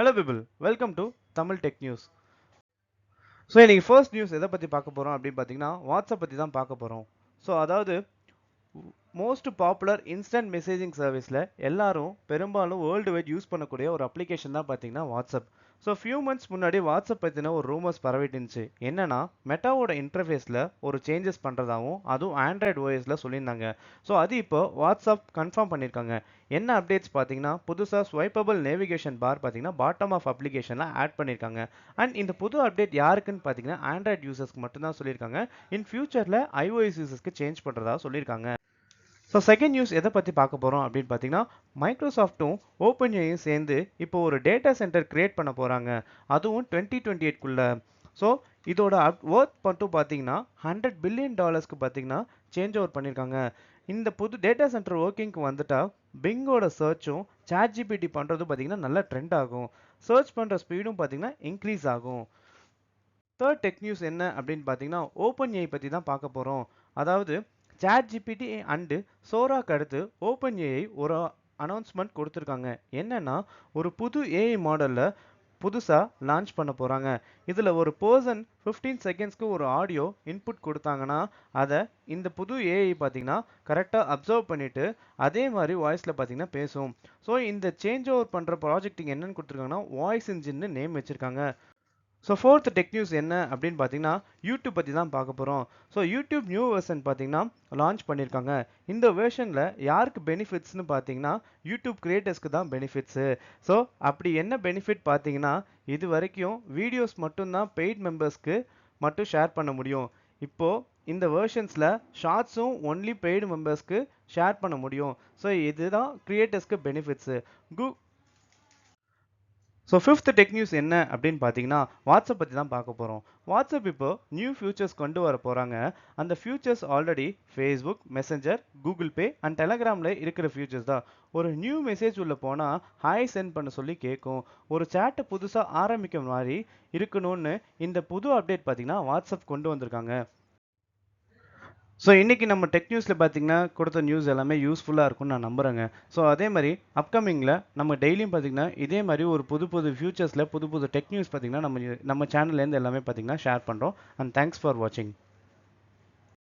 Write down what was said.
Hello people, welcome to Tamil Tech News. So இன்னைக்கு first news எதை பற்றி பார்க்க போகிறோம் அப்படின்னு பார்த்தீங்கன்னா வாட்ஸ்அப் பற்றி தான் பார்க்க போகிறோம். ஸோ அதாவது மோஸ்ட் பாப்புலர் இன்ஸ்டன்ட் மெசேஜிங் சர்வீஸில் எல்லாரும் பெரும்பாலும் வேர்ல்டு வைட் யூஸ் பண்ணக்கூடிய ஒரு அப்ளிகேஷன் தான் பார்த்தீங்கன்னா வாட்ஸ்அப். ஸோ ஃபியூ மந்த்ஸ் முன்னாடி வாட்ஸ்அப் பற்றின ஒரு ரூமர்ஸ் பரவிட்டு இருந்துச்சு. என்னன்னா மெட்டாவோட இன்டர்ஃபேஸில் ஒரு சேஞ்சஸ் பண்ணுறதாகவும் அதுவும் ஆண்ட்ராய்டு ஓஎஸில் சொல்லியிருந்தாங்க. ஸோ அது இப்போ வாட்ஸ்அப் கன்ஃபார்ம் பண்ணியிருக்காங்க. என்ன அப்டேட்ஸ் பார்த்தீங்கன்னா புதுசாக ஸ்வைப்பபிள் நேவிகேஷன் பார் பார்த்தீங்கன்னா பாட்டம் ஆஃப் அப்ளிகேஷனில் ஆட் பண்ணியிருக்காங்க. அண்ட் இந்த புது அப்டேட் யாருக்குன்னு பார்த்தீங்கன்னா ஆண்ட்ராய்டு யூசர்ஸ்க்கு மட்டும்தான் சொல்லியிருக்காங்க. இன் ஃபியூச்சரில் iOS யூசர்ஸ்க்கு சேஞ்ச் பண்ணுறதா சொல்லியிருக்காங்க. ஸோ செகண்ட் நியூஸ் எதை பற்றி பார்க்க போகிறோம் அப்படின்னு பார்த்தீங்கன்னா மைக்ரோசாஃப்ட்டும் ஓப்பன்ஏயும் சேர்ந்து இப்போ ஒரு டேட்டா சென்டர் கிரியேட் பண்ண போகிறாங்க. அதுவும் 2028குள்ள. ஸோ இதோட ஒர்த் மட்டும் பார்த்தீங்கன்னா $100 பில்லியன் பார்த்தீங்கன்னா சேஞ்ச் ஓவர் பண்ணியிருக்காங்க. இந்த புது டேட்டா சென்டர் ஒர்க்கிங்க்கு வந்துட்டா பிங்கோட சர்ச்சும் சாட் ஜிபிடி பண்ணுறதும் பார்த்தீங்கன்னா நல்ல ட்ரெண்ட் ஆகும். சர்ச் பண்ணுற ஸ்பீடும் பார்த்தீங்கன்னா இன்க்ரீஸ் ஆகும். தேர்ட் டெக் நியூஸ் என்ன அப்படின்னு பார்த்தீங்கன்னா ஓப்பன்ஏஐ பற்றி தான் பார்க்க போகிறோம். அதாவது சாட் ஜிபிடி அண்டு சோராக்கு அடுத்து ஓப்பன்ஏஐ ஒரு அனௌன்ஸ்மெண்ட் கொடுத்துருக்காங்க. என்னன்னா ஒரு புது ஏஐ மாடலில் புதுசாக லான்ச் பண்ண போகிறாங்க. இதில் ஒரு பர்சன் 15 செகண்ட்ஸ்க்கு ஒரு ஆடியோ இன்புட் கொடுத்தாங்கன்னா அதை இந்த புது ஏஐ பார்த்தீங்கன்னா கரெக்டாக அப்சர்வ் பண்ணிவிட்டு அதே மாதிரி வாய்ஸில் பார்த்தீங்கன்னா பேசும். ஸோ இந்த சேஞ்ச் ஓவர் பண்ணுற ப்ராஜெக்டிங் என்னன்னு கொடுத்துருக்காங்கன்னா வாய்ஸ் இன்ஜின்னு நேம் வச்சுருக்காங்க. ஸோ ஃபோர்த் டெக் நியூஸ் என்ன அப்படின்னு பார்த்தீங்கன்னா யூடியூப் பற்றி தான் பார்க்க போகிறோம். ஸோ யூடியூப் நியூ வெர்ஷன் பார்த்தீங்கன்னா லான்ச் பண்ணியிருக்காங்க. இந்த வெர்ஷனில் யாருக்கு பெனிஃபிட்ஸ்னு பார்த்தீங்கன்னா யூடியூப் கிரியேட்டர்ஸ்க்கு தான் பெனிஃபிட்ஸு. ஸோ அப்படி என்ன பெனிஃபிட் பார்த்தீங்கன்னா இது வரைக்கும் வீடியோஸ் மட்டும்தான் பெய்ட் மெம்பர்ஸ்க்கு மட்டும் ஷேர் பண்ண முடியும். இப்போது இந்த வெர்ஷன்ஸில் ஷார்ட்ஸும் ஒன்லி பெய்டு மெம்பர்ஸ்க்கு ஷேர் பண்ண முடியும். ஸோ இதுதான் கிரியேட்டர்ஸ்க்கு benefits. So fifth tech news என்ன அப்படின்னு பார்த்தீங்கன்னா வாட்ஸ்அப் பற்றி தான் பார்க்க போகிறோம். வாட்ஸ்அப் இப்போ நியூ ஃபியூச்சர்ஸ் கொண்டு வர போகிறாங்க. அந்த features already Facebook, Messenger, Google Pay and டெலகிராமில் இருக்கிற ஃபியூச்சர்ஸ் தான். ஒரு நியூ மெசேஜ் உள்ள போனால் ஹாய் சென்ட் பண்ண சொல்லி கேட்கும். ஒரு சேட்டை புதுசாக ஆரம்பிக்க மாதிரி இருக்கணும்னு இந்த புது அப்டேட் பார்த்தீங்கன்னா வாட்ஸ்அப் கொண்டு வந்திருக்காங்க. ஸோ இன்றைக்கி நம்ம டெக் நியூஸில் பார்த்தீங்கன்னா கொடுத்த நியூஸ் எல்லாமே யூஸ்ஃபுல்லாக இருக்கும்னு நான் நம்புகிறேங்க. ஸோ அதே மாதிரி அப்கமிங்கில் நம்ம டெய்லியும் பார்த்தீங்கன்னா இதே மாதிரி ஒரு புது புது ஃபியூச்சர்ஸில் புது புது டெக் நியூஸ் பார்த்தீங்கன்னா நம்ம சேனல்லேருந்து எல்லாமே பார்த்தீங்கன்னா ஷேர் பண்ணுறோம். அண்ட் தேங்க்ஸ் ஃபார் வாட்சிங்.